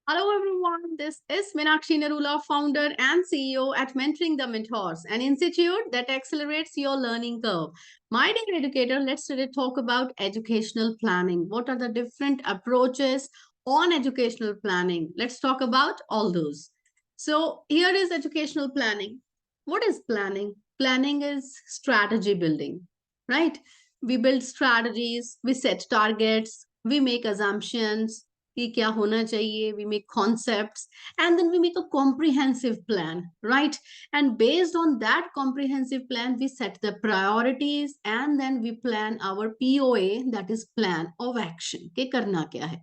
Hello everyone, this is Meenakshi Narula, founder and CEO at Mentoring the Mentors, an institute that accelerates your learning curve. My dear educator, let's today talk about educational planning. What are the different approaches on educational planning? Let's talk about all those. So here is educational planning. What is planning? Planning is strategy building, right? We build strategies, we set targets, we make assumptions, कि क्या होना चाहिए, we make concepts, and then we make a comprehensive plan, right? And based on that comprehensive plan, we set the priorities and then we plan our POA, that is plan of action, कि करना क्या है.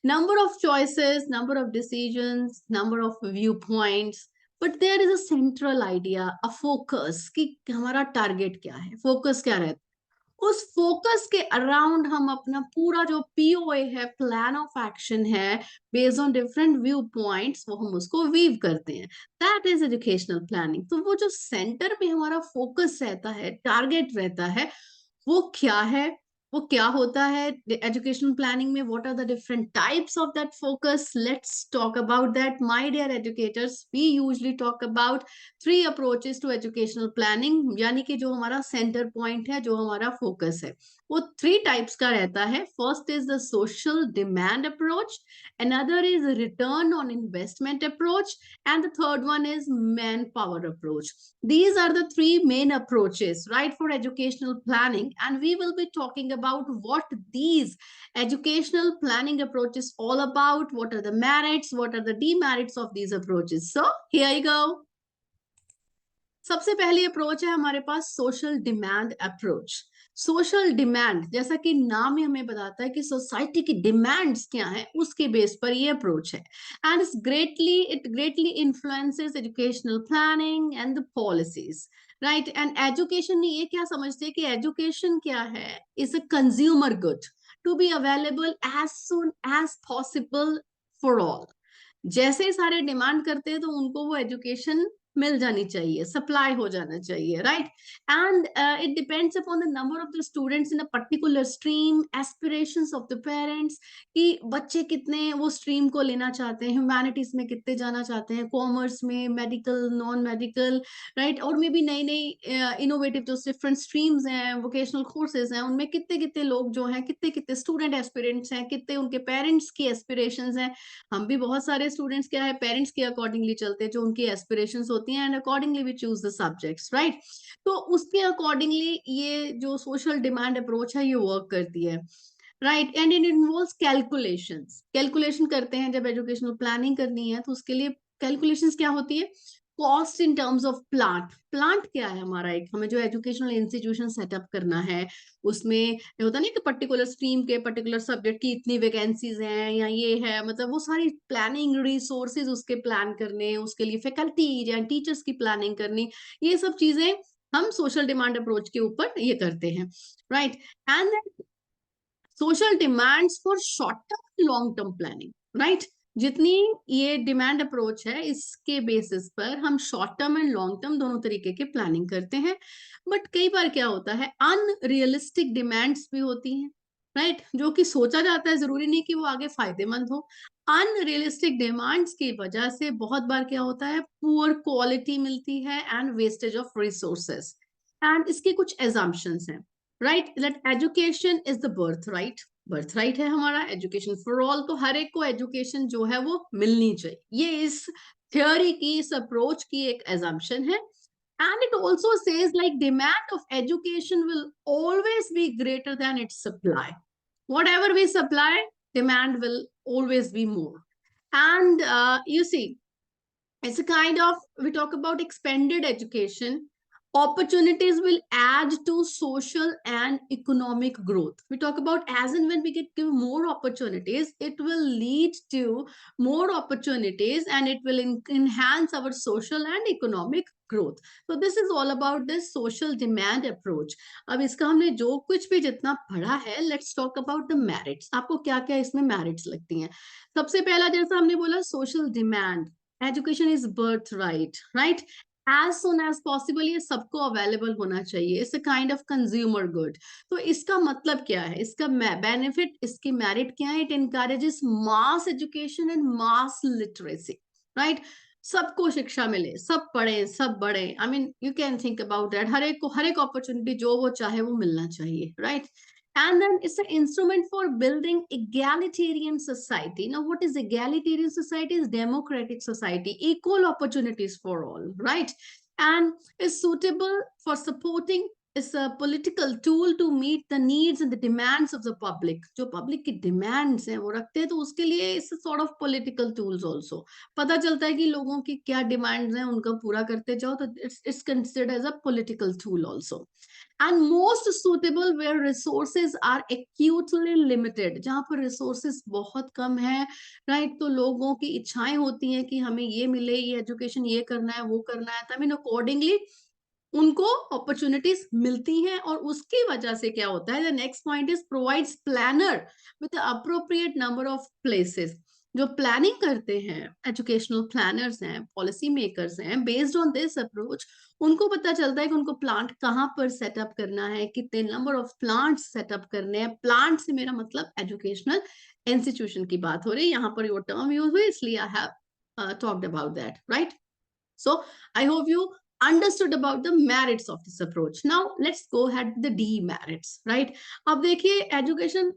Number of choices, number of decisions, number of viewpoints, but there is a central idea, a focus कि हमारा target क्या है, focus क्या रहता है. उस फोकस के अराउंड हम अपना पूरा जो पीओए है, प्लान ऑफ एक्शन है, based on different view points, वो हम उसको वीव करते हैं. That is educational planning. तो वो जो सेंटर में हमारा फोकस रहता है, टारगेट रहता है, वो क्या है, वो क्या होता है एजुकेशन प्लानिंग में, what are the different types of that focus. Let's talk about that my dear educators. We usually talk about three approaches to educational planning, यानी कि जो हमारा सेंटर पॉइंट है, जो हमारा फोकस है, वो थ्री टाइप्स का रहता है. First is the social demand approach, another is return on investment approach, and the third one is manpower approach. These are the three main approaches, right, for educational planning, and we will be talking about what these educational planning approaches all about, what are the merits, what are the demerits of these approaches. So here you go. सबसे पहली approach है हमारे पास social demand approach. Social demand, जैसा कि नाम ही हमें बताता है कि सोसाइटी की डिमांड्स क्या है, उसके बेस पर ये अप्रोच है. And it greatly influences educational planning and the policies, right. And education, ये क्या समझते हैं कि एजुकेशन क्या है, is a consumer good to be available as soon as possible for all. जैसे सारे डिमांड करते हैं, तो उनको वो एजुकेशन मिल जानी चाहिए, सप्लाई हो जाना चाहिए, right. And it depends upon the number of the students in a particular stream, aspirations of the parents, कि बच्चे कितने वो स्ट्रीम को लेना चाहते हैं, ह्यूमैनिटीज में कितने जाना चाहते हैं, कॉमर्स में, मेडिकल, नॉन मेडिकल, राइट. और मे भी नई नई इनोवेटिव जो डिफरेंट स्ट्रीम्स हैं, वोकेशनल कोर्सेज हैं, उनमें कितने कितने लोग जो हैं, कितने कितने स्टूडेंट एस्पिरेंट्स हैं, कितने उनके पेरेंट्स की एस्पिरेशंस हैं. हम भी बहुत सारे स्टूडेंट्स क्या है, पेरेंट्स के अकॉर्डिंगली चलते हैं, जो उनकी एस्पिरेशंस होती हैं, and accordingly we choose the subjects, right. तो उसके अकॉर्डिंगली ये जो सोशल डिमांड अप्रोच है, ये वर्क करती है, right. And it involves calculations. Calculation करते हैं जब एजुकेशनल प्लानिंग करनी है, तो उसके लिए कैलकुलेशंस क्या होती है. Cost in terms of plant. Plant क्या है हमारा, एक हमें जो एजुकेशनल इंस्टीट्यूशन सेटअप करना है, उसमें ये होता नहीं कि पर्टिकुलर स्ट्रीम के पर्टिकुलर सब्जेक्ट की इतनी वैकेंसीज हैं, या ये है, मतलब वो सारी प्लानिंग रिसोर्सेज उसके प्लान करने, उसके लिए फैकल्टी या टीचर्स की प्लानिंग करनी, ये सब चीजें हम सोशल डिमांड अप्रोच के ऊपर ये करते हैं, right. And social demands for short term long term planning, right. जितनी ये डिमांड अप्रोच है, इसके बेसिस पर हम short term and long term दोनों तरीके के प्लानिंग करते हैं. बट कई बार क्या होता है, अनरियलिस्टिक डिमांड्स भी होती हैं, राइट. जो कि सोचा जाता है, जरूरी नहीं कि वो आगे फायदेमंद हो. अनरियलिस्टिक डिमांड्स की वजह से बहुत बार क्या होता है, पुअर क्वालिटी मिलती है and wastage of resources. And इसके कुछ एजम्पशंस हैं, right. That education is the birth right. Birth right है हमारा, एजुकेशन फॉर ऑल, तो हर एक को एजुकेशन जो है वो मिलनी चाहिए. ये इस थ्योरी की, इस अप्रोच की एक एजम्पशन है. And it also says like demand of education will always be greater than its supply. Whatever we supply, demand will always be more. And you see, it's a kind of, we talk about expanded education, opportunities will add to social and economic growth. We talk about as and when we get give more opportunities, it will lead to more opportunities, and it will enhance our social and economic growth. So this is all about this social demand approach. अब इसका हमने जो कुछ भी जितना पढ़ा है, let's talk about the merits. आपको क्या क्या इसमें merits लगती हैं. सबसे पहला, जैसा हमने बोला, social demand. Education is birthright, right? As soon as possible ये सबको अवेलेबल होना चाहिए, it's a kind of consumer good. तो इसका मतलब क्या है, इसका बेनिफिट, इसकी मेरिट क्या है? It encourages mass education and mass literacy, right? सबको शिक्षा मिले, सब पढ़े, सब बढ़े। I mean you can think about that, हर एक अपॉर्चुनिटी जो वो चाहे वो मिलना चाहिए, right? And then it's an instrument for building egalitarian society. Now, what is egalitarian society? Is democratic society, equal opportunities for all, right? And is suitable for supporting, is a political tool to meet the needs and the demands of the public. जो public की demands हैं वो रखते हैं, तो उसके लिए इस sort of political tools also पता चलता है कि लोगों की क्या demands हैं, उनका पूरा करते जाओ, तो it's considered as a political tool also. And most suitable where resources are acutely limited, जहां पर resources बहुत कम है, right? तो लोगों की इच्छाएं होती हैं कि हमें ये मिले, ये एजुकेशन, ये करना है, वो करना है, तो I mean accordingly उनको अपॉर्चुनिटीज मिलती हैं। और उसकी वजह से क्या होता है, the next point is provides planner with appropriate number of places. जो प्लानिंग करते हैं, एजुकेशनल प्लानर्स हैं, पॉलिसी मेकर्स हैं, बेस्ड ऑन दिस अप्रोच उनको पता चलता है कि उनको प्लांट कहाँ पर सेटअप करना है, कितने नंबर ऑफ प्लांट सेटअप करने हैं। प्लांट से मेरा मतलब एजुकेशनल इंस्टीट्यूशन की बात हो रही है, यहाँ पर वो टर्म यूज हुई, इसलिए I have talked about that, right? So I hope you understood about the merits of this approach. Now let's go ahead with the demerits, right? अब देखिए, एजुकेशन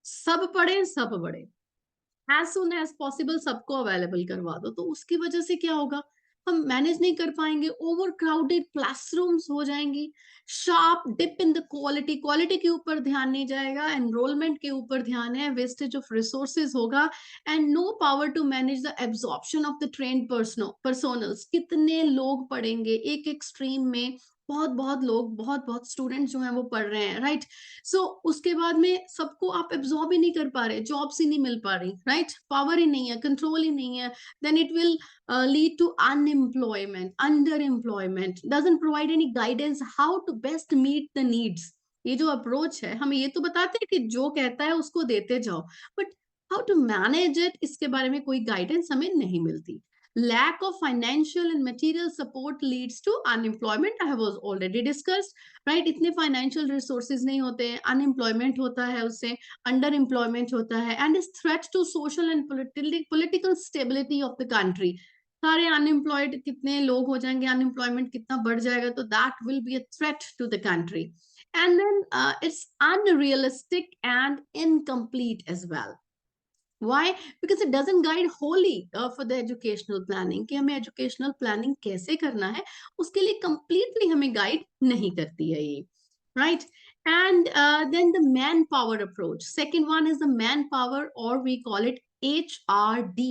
सब पढ़े सब बढ़े, एज सुन एज पॉसिबल सबको available करवा दो, तो उसकी वजह से क्या होगा, हम मैनेज नहीं कर पाएंगे, ओवर क्राउडेड क्लासरूम्स हो जाएंगी, sharp dip in the quality, quality के ऊपर ध्यान नहीं जाएगा, एनरोलमेंट के ऊपर ध्यान है, वेस्टेज ऑफ रिसोर्सेज होगा, and no power to manage the absorption of the trained personnels. कितने लोग पढ़ेंगे एक एक स्ट्रीम में, बहुत बहुत लोग, बहुत बहुत स्टूडेंट्स जो हैं वो पढ़ रहे हैं, राइट? सो उसके बाद में सबको आप एब्जॉर्ब ही नहीं कर पा रहे, जॉब्स ही नहीं मिल पा रही, राइट? पावर ही नहीं है, कंट्रोल ही नहीं है, then it will lead to unemployment, under employment, doesn't provide any guidance how to best meet the needs. ये जो अप्रोच है, हमें ये तो बताते हैं कि जो कहता है उसको देते जाओ, but how to manage it, इसके बारे में कोई गाइडेंस हमें नहीं मिलती। Lack of financial and material support leads to unemployment. I have already discussed, right? इतने फाइनेंशियल रिसोर्सेज नहीं होते हैं, अनएम्प्लॉयमेंट होता है, उससे अंडर एम्प्लॉयमेंट होता है, and is threat to social and political stability of the country. सारे अनएम्प्लॉयड कितने लोग हो जाएंगे, अनएम्प्लॉयमेंट कितना बढ़ जाएगा, तो that will be a threat to the country. And then it's unrealistic and incomplete as well. Why? Because it doesn't guide wholly for the educational planning, कि हमें educational planning कैसे करना है, उसके लिए completely हमें guide नहीं करती है ये, right? And then the manpower approach. Second one is the manpower, or we call it HRD,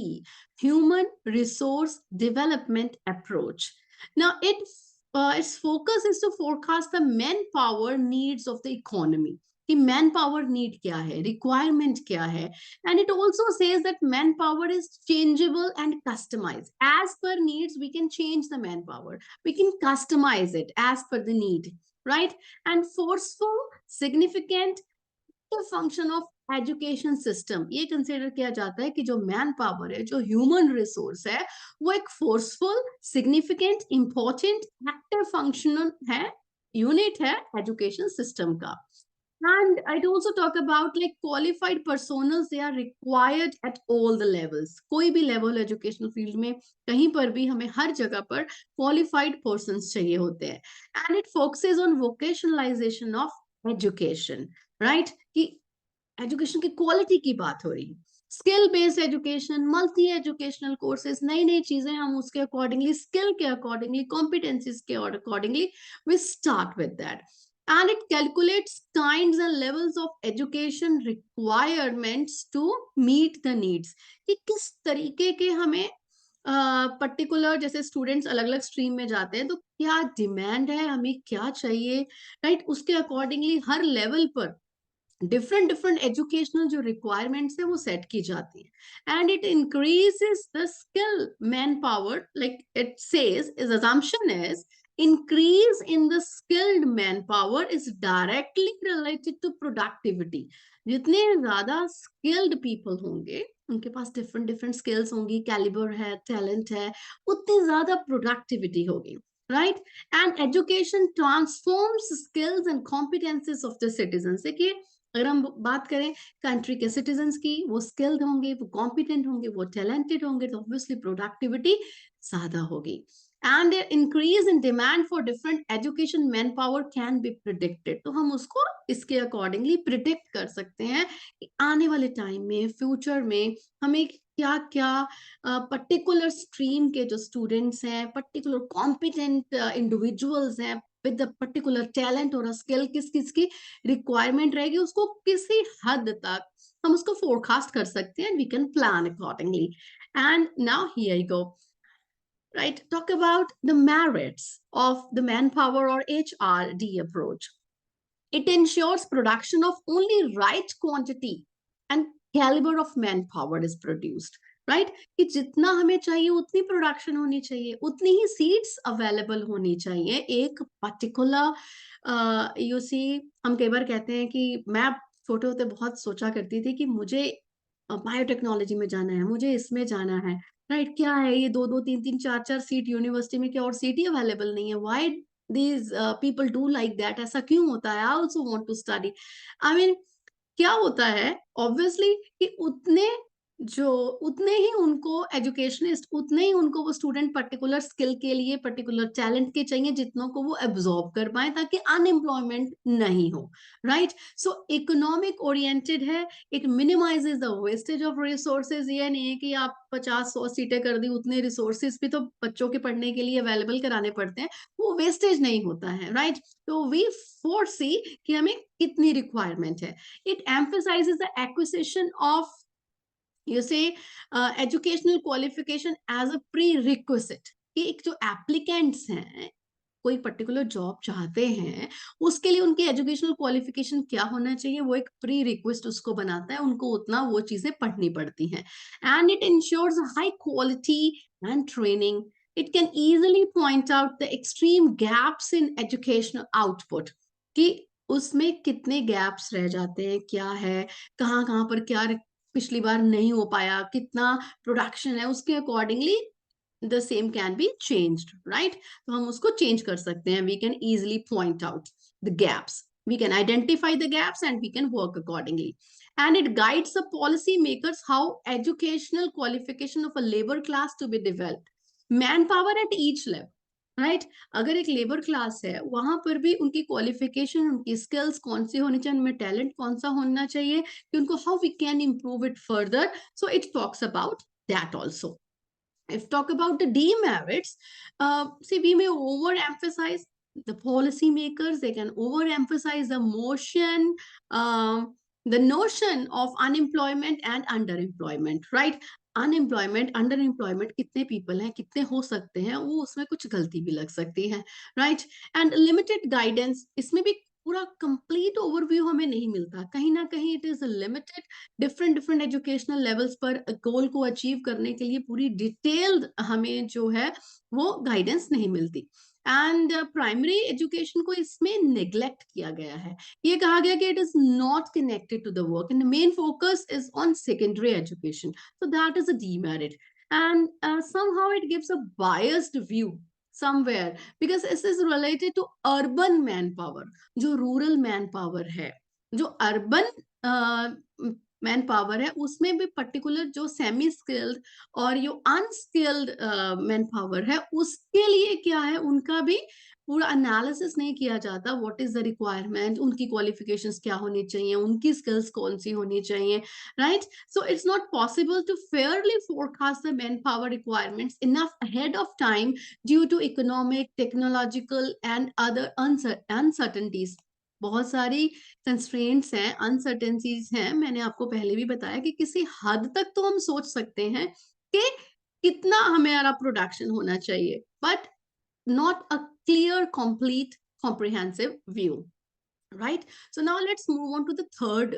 Human Resource Development Approach. Now, its focus is to forecast the manpower needs of the economy. कि man power need क्या है, requirement क्या है, and it also says that manpower is changeable and customized as per needs. We can change the manpower, we can customize it as per the need, right? And forceful, significant function of education system, ये consider किया जाता है कि जो man power है, जो human resource है, वो एक forceful, significant, important, active functional है, यूनिट है एजुकेशन सिस्टम का। And I'd also talk about like qualified personas, they are required at all the levels. कोई भी level educational field में कहीं पर भी हमें हर जगह पर qualified persons चाहिए होते हैं. And it focuses on vocationalization of education, right? कि education की quality की बात हो रही है. Skill based education, multi educational courses, नई नई चीजें हम उसके accordingly, skill के accordingly, competencies के accordingly, we start with that. And it calculates kinds and levels of education requirements to meet the needs, कि किस तरीके के हमें पर्टिकुलर, जैसे स्टूडेंट्स अलग अलग स्ट्रीम में जाते हैं, तो क्या डिमांड है, हमें क्या चाहिए, राइट? उसके अकॉर्डिंगली हर लेवल पर डिफरेंट डिफरेंट एजुकेशनल जो रिक्वायरमेंट्स है वो सेट की जाती है। And it increases the skill man power, like it says, is assumption is increase in the skilled manpower is directly related to productivity. जितने ज्यादा skilled people होंगे, उनके पास डिफरेंट डिफरेंट स्किल्स होंगी, कैलिबर है, टैलेंट है, उतनी ज्यादा प्रोडक्टिविटी होगी। Right, and education transforms skills and competences of the citizens. देखिए, अगर हम बात करें कंट्री के सिटीजन्स की, वो स्किल्ड होंगे, वो कॉम्पिटेंट होंगे, वो टैलेंटेड होंगे, तो ऑब्वियसली प्रोडक्टिविटी ज्यादा होगी। And increase in demand for different education man power can be predicted. तो हम उसको इसके अकॉर्डिंगली प्रिडिक्ट कर सकते हैं कि आने वाले टाइम में, फ्यूचर में हमें क्या क्या पर्टिकुलर स्ट्रीम के जो स्टूडेंट्स हैं, पर्टिकुलर कॉम्पिटेंट इंडिविजुअल्स हैं विद पर्टिकुलर टैलेंट और स्किल, किस किस की रिक्वायरमेंट रहेगी, उसको किसी हद तक हम उसको फोरकास्ट कर सकते हैं, we can plan accordingly. And now here you go, right? Talk about the merits of the manpower or HRD approach. It ensures production of only right quantity and caliber of manpower is produced. Right, कि जितना हमें चाहिए उतनी production होनी चाहिए, उतनी ही seats available होनी चाहिए एक पर्टिकुलर यू सी। हम कई बार कहते हैं कि मैं छोटे होते बहुत सोचा करती थी कि मुझे बायोटेक्नोलॉजी में जाना है, मुझे इसमें जाना है, राइट? क्या है ये दो दो तीन तीन चार चार सीट यूनिवर्सिटी में, क्या और सीट ही अवेलेबल नहीं है? Why these people do like that? ऐसा क्यों होता है? I also want to study. I mean, क्या होता है ऑब्वियसली कि उतने ही उनको एजुकेशनिस्ट, उतने ही उनको वो स्टूडेंट पर्टिकुलर स्किल के लिए, पर्टिकुलर टैलेंट के चाहिए जितनों को वो एब्जॉर्ब कर पाए, ताकि अनएम्प्लॉयमेंट नहीं हो। राइट, सो इकोनॉमिक ओरिएंटेड है, it minimises the wastage of resources. ये नहीं है कि आप 50-100 सीटें कर दी, उतने रिसोर्सेज भी तो बच्चों के पढ़ने के लिए अवेलेबल कराने पड़ते हैं, वो वेस्टेज नहीं होता है। राइट, तो वी फोरसी कि हमें कितनी रिक्वायरमेंट है। It emphasizes the acquisition of, you say, educational qualification as a prerequisite। कि एक जो एप्लीकेंट्स हैं, कोई पर्टिकुलर जॉब चाहते हैं, उसके लिए उनकी एजुकेशनल क्वालिफिकेशन क्या होना चाहिए, वो एक प्री रिक्वेस्ट उसको बनाता है, उनको उतना वो चीजें पढ़नी पड़ती हैं। And it ensures high quality and training. It can easily point out the extreme gaps in educational output, कि उसमें कितने गैप्स रह जाते हैं, क्या है, कहाँ कहाँ पर क्या पिछली बार नहीं हो पाया, कितना प्रोडक्शन है, उसके accordingly the same can be changed, right? तो हम उसको change कर सकते हैं, we can easily point out the gaps, we can identify the gaps and we can work accordingly. And it guides the policy makers how educational qualification of a labor class to be developed, manpower at each level, right? अगर एक labour class है, वहां पर भी उनकी qualification, उनकी skills कौन सी होनी चाहिए, उनमें टैलेंट कौन सा होना चाहिए, कि उनको how we can improve it further. So it talks about that also. If talk about the demerits, see, we may overemphasize, the policymakers, they can overemphasize the motion, the notion of unemployment and underemployment, right? Unemployment, under employment, कितने people हैं, कितने हो सकते हैं, वो उसमें कुछ गलती भी लग सकती है। राइट, एंड लिमिटेड गाइडेंस, इसमें भी पूरा कंप्लीट ओवरव्यू हमें नहीं मिलता, कहीं ना कहीं it is limited. Different different educational levels पर गोल को अचीव करने के लिए पूरी डिटेल्ड हमें जो है वो गाइडेंस नहीं मिलती। एंड प्राइमरी एजुकेशन को इसमें नेग्लेक्ट किया गया है, ये कहा गया कि it is not connected to the work and main focus is on secondary education, so that is a demerit. And somehow it gives a biased view somewhere, because this is related to urban manpower। जो rural man power है, जो urban man power है, उसमें भी particular जो semi skilled और जो unskilled man power है, उसके लिए क्या है, उनका भी पूरा एनालिसिस नहीं किया जाता। व्हाट इज द रिक्वायरमेंट, उनकी क्वालिफिकेशंस क्या होनी चाहिए, उनकी स्किल्स कौन सी होनी चाहिए, right? So it's not possible to fairly forecast the man power requirements enough ahead of time due to economic, technological and other uncertainties. बहुत सारी कंस्ट्रेंट्स हैं, अनसर्टेनिटीज हैं। मैंने आपको पहले भी बताया कि किसी हद तक तो हम सोच सकते हैं कि कितना हमारा प्रोडक्शन होना चाहिए, but not a clear, complete, comprehensive view, right? So now let's move on to the third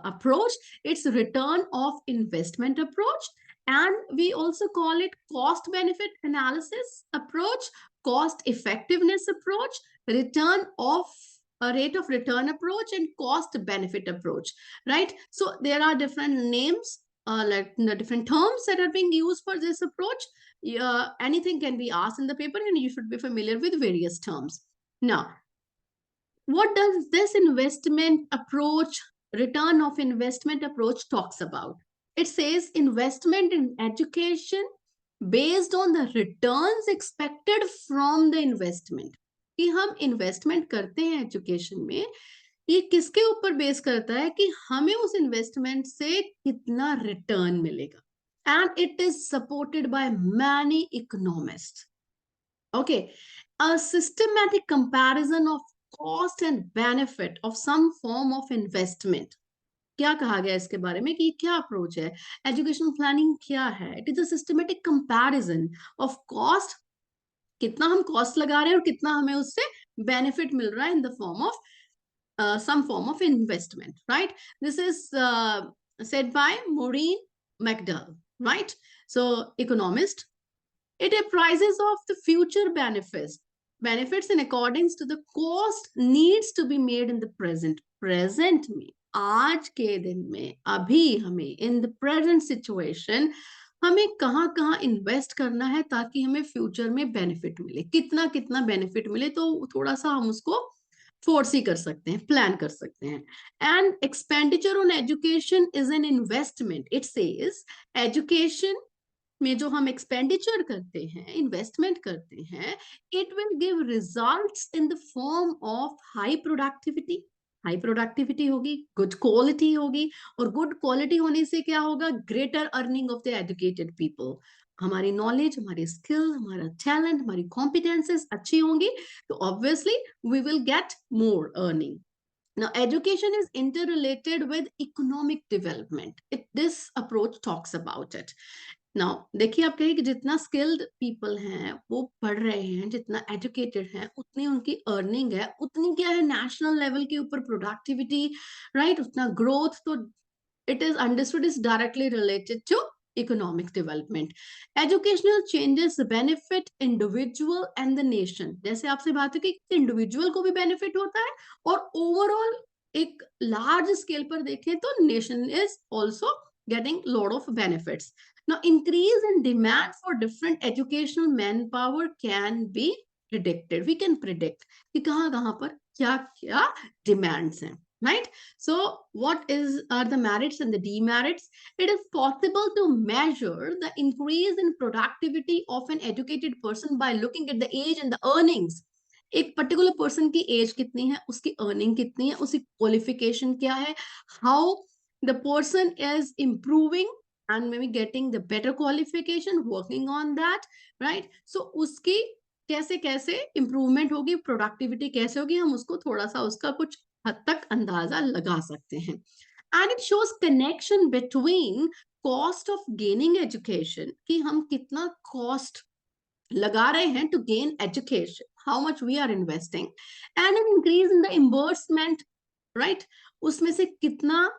approach. It's return of investment approach, and we also call it cost benefit analysis approach, cost effectiveness approach, return of a rate of return approach, and cost benefit approach, right? So there are different names like the different terms that are being used for this approach. Anything can be asked in the paper, and you should be familiar with various terms. Now, what does this investment approach, return of investment approach, talks about? It says investment in education based on the returns expected from the investment. कि हम investment करते हैं education में, ये किसके ऊपर base करता है कि हमें उस इन्वेस्टमेंट से कितना रिटर्न मिलेगा, and it is supported by many economist. Okay, a systematic comparison of cost and benefit of some form of investment. क्या कहा गया इसके बारे में कि क्या अप्रोच है, एजुकेशनल प्लानिंग क्या है? It is a systematic comparison of cost, कितना हम कॉस्ट लगा रहे हैं और कितना हमें उससे बेनिफिट मिल रहा है इन the form of some form of investment, right? This is said by Maureen McDowell, right? So economist, it apprises of the future benefits in accordance to the cost needs to be made in the present में, आज के दिन में, अभी हमें in the present situation हमें कहाँ कहाँ इन्वेस्ट करना है ताकि हमें फ्यूचर में बेनिफिट मिले, कितना कितना बेनिफिट मिले, तो थोड़ा सा हम उसको फोर्सी कर सकते हैं, प्लान कर सकते हैं. And expenditure on education is an investment. It says education में जो हम एक्सपेंडिचर करते हैं, इन्वेस्टमेंट करते हैं, it will give results in the form of high productivity. High productivity होगी, गुड क्वालिटी होगी, और गुड क्वालिटी होने से क्या होगा? Greater earning of the educated people. हमारी नॉलेज, हमारी स्किल, हमारा टैलेंट, हमारी कॉम्पिटेंसेस अच्छी होंगी, तो obviously we will get more earning. Now, education is interrelated with economic development. This approach talks about it. Now, देखिए, आप कहिए कि जितना स्किल्ड पीपल हैं वो पढ़ रहे हैं, जितना एजुकेटेड हैं, उतनी उनकी अर्निंग है, उतनी क्या है, नेशनल लेवल के ऊपर प्रोडक्टिविटी, राइट, उतना ग्रोथ. तो it is understood is directly related to economic development. Educational changes benefit individual and the nation. जैसे आपसे बात है कि इंडिविजुअल को भी बेनिफिट होता है, और ओवरऑल एक लार्ज स्केल पर देखें तो nation is also getting lot of benefits. Now, increase in demand for different educational manpower can be predicted. We can predict कि कहाँ पर क्या क्या demands हैं. Right? So what are the merits and the demerits? It is possible to measure the increase in productivity of an educated person by looking at the age and the earnings. एक particular person की as कितनी है, उसकी earning कितनी है, उसकी qualification क्या है, how the person is improving and maybe getting the better qualification, working on that, right? So उसकी कैसे कैसे इंप्रूवमेंट होगी, प्रोडक्टिविटी कैसे होगी, हम उसको थोड़ा सा उसका कुछ हद तक अंदाजा लगा सकते हैं. And it shows connection between cost of gaining education, कि हम कितना कॉस्ट लगा रहे हैं to gain education, how much we are investing, and an increase in the imbursement, right, उसमें से कितना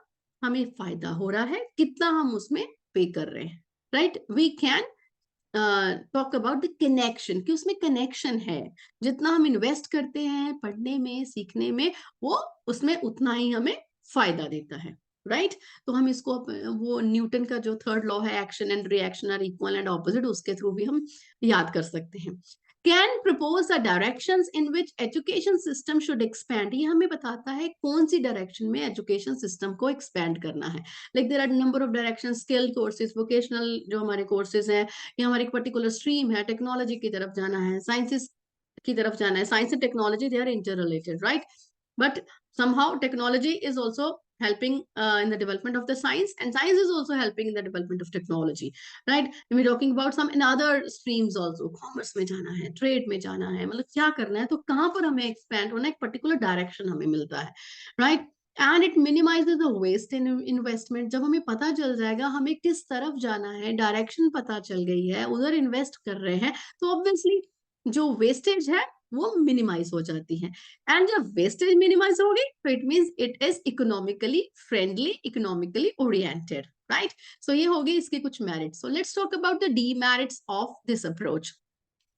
हमें फायदा हो रहा है, कितना हम उसमें पे कर रहे हैं, right. We can talk about the connection, कि उसमें कनेक्शन है, जितना हम इन्वेस्ट करते हैं पढ़ने में, सीखने में, वो उसमें उतना ही हमें फायदा देता है, राइट. तो हम इसको वो न्यूटन का जो थर्ड लॉ है, action and reaction are equal and opposite, उसके थ्रू भी हम याद कर सकते हैं. Can propose the directions in which education system should expand. ये हमें बताता है कौन सी डायरेक्शन में एजुकेशन सिस्टम को एक्सपैंड करना है. Like there are number of direction, skill courses, vocational जो हमारे कोर्सेज हैं, या हमारी पर्टिकुलर स्ट्रीम है, टेक्नोलॉजी की तरफ जाना है, साइंसेस की तरफ जाना है. Science and technology, they are interrelated, right. But somehow technology is also helping in the development of the science, and science is also helping in the development of technology, right. We're talking about some in other streams also, commerce में जाना है, trade में जाना है, मतलब क्या करना है, तो कहाँ पर हमें expand होना है, एक particular direction हमें मिलता है, right. And it minimises the waste in investment. जब हमें पता चल जाएगा हमें किस तरफ जाना है, डायरेक्शन पता चल गई है, उधर इन्वेस्ट कर रहे हैं, तो ऑब्वियसली जो वेस्टेज है वो मिनिमाइज हो जाती है. एंड जब वेस्टेज मिनिमाइज होगी तो it means it is economically friendly, economically oriented, right. So ये होगी इसके कुछ merits. So let's talk about the demerits of this approach.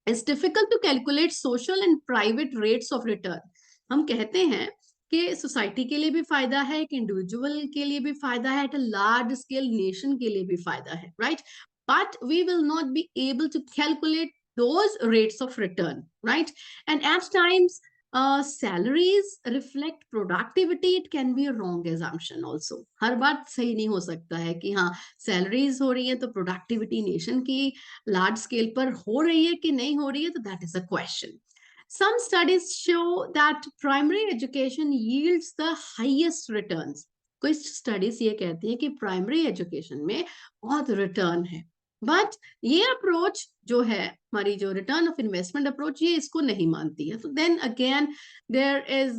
It's difficult to calculate social and private rates of return. हम कहते हैं कि सोसाइटी के लिए भी फायदा है, एक इंडिविजुअल के लिए भी फायदा है, at a large scale nation के लिए भी फायदा है, right? But we will not be able to calculate those rates of return, right? And at times, salaries reflect productivity. It can be a wrong assumption also. हर बात सही नहीं हो सकता है कि हाँ सैलरीज हो रही है तो प्रोडक्टिविटी नेशन की लार्ज स्केल पर हो रही है कि नहीं हो रही है, तो that is a question. Some studies show that primary education yields the highest returns. कुछ स्टडीज ये कहती है कि प्राइमरी एजुकेशन में बहुत रिटर्न है, बट ये अप्रोच जो है हमारी जो रिटर्न ऑफ इन्वेस्टमेंट अप्रोच, ये इसको नहीं मानती है. तो then again there is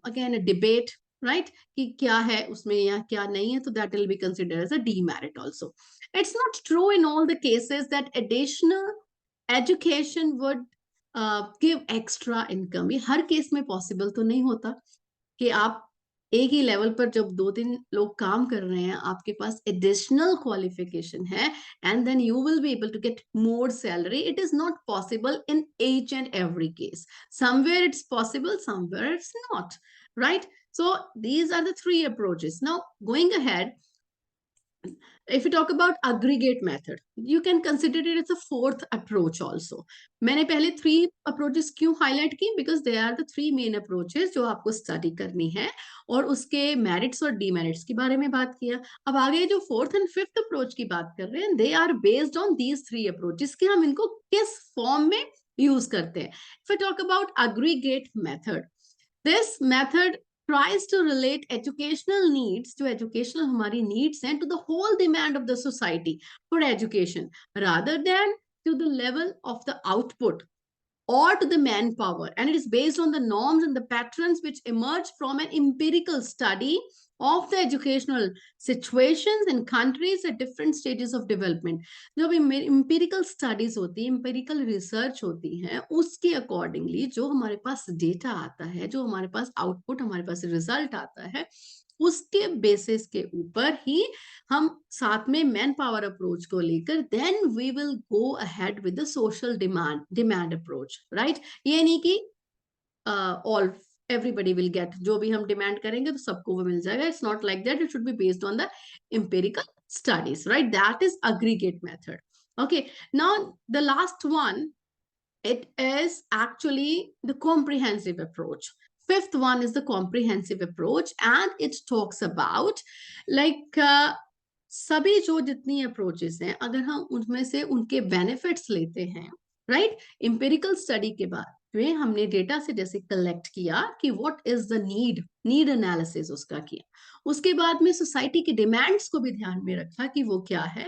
again a debate, right, कि क्या है उसमें या क्या नहीं है. तो that will be considered as a demerit also. It's not true in all the cases that additional education would give extra income. ये हर केस में पॉसिबल तो नहीं होता कि आप एक ही लेवल पर जब 2-3 लोग काम कर रहे हैं, आपके पास एडिशनल क्वालिफिकेशन है, and then you will be able to get more salary. It is not possible in each and every case. Somewhere it's possible, somewhere it's not, right? So these are the three approaches. Now going ahead, if you talk about aggregate method, you can consider it as a fourth approach also. मैंने पहले 3 approaches क्यों highlight की? Because they are the 3 main approaches जो आपको study करनी है, और उसके merits और demerits के बारे में बात किया. अब आगे जो fourth and fifth approach की बात कर रहे हैं, they are based on these 3 approaches कि हम इनको किस form में use करते हैं. If I talk about aggregate method, this method tries to relate educational needs to educational हमारी needs हैं to the whole demand of the society for education, rather than to the level of the output or to the manpower. And it is based on the norms and the patterns which emerge from an empirical study of the educational situations in countries at different stages of development. जो empirical studies होती है, empirical research होती है, उसके accordingly जो हमारे पास data आता है, जो हमारे पास output, हमारे पास result आता है, उसके बेसिस के ऊपर ही हम साथ में मैन पावर अप्रोच को लेकर then we will go ahead with the social demand approach, right? ये नहीं कि ऑल एवरीबडी विल गेट, जो भी हम डिमांड करेंगे तो सबको वो मिल जाएगा. It's not like that. It should be based on the empirical studies, right? That is aggregate method. Okay, now the last one, it is actually the comprehensive approach. Fifth one is the comprehensive approach, and it talks about like सभी जो जितनी approaches हैं, अगर हम उनमें से उनके benefits लेते हैं, राइट, एम्पिरिकल स्टडी के बाद में हमने डेटा से जैसे कलेक्ट किया कि what is the need analysis उसका किया, उसके बाद में सोसाइटी के डिमांड्स को भी ध्यान में रखा कि वो क्या है,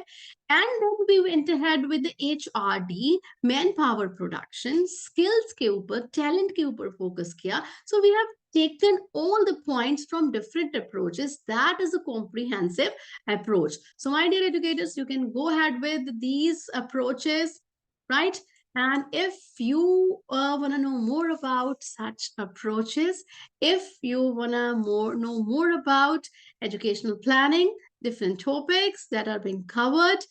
and then we went ahead with the HRD, man power production, skills के ऊपर, टैलेंट के ऊपर फोकस किया. So we have taken all the points from different approaches. That is a comprehensive approach. So my dear educators, you can go ahead with these approaches, right? And if you want to know more about such approaches, if you want to know more about educational planning, different topics that are being covered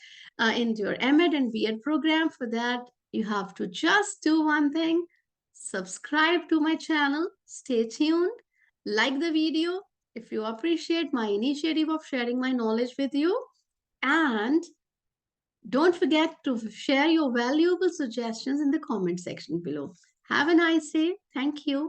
in your MEd and BEd program, for that you have to just do one thing: subscribe to my channel, stay tuned, like the video if you appreciate my initiative of sharing my knowledge with you, and don't forget to share your valuable suggestions in the comment section below. Have a nice day. Thank you.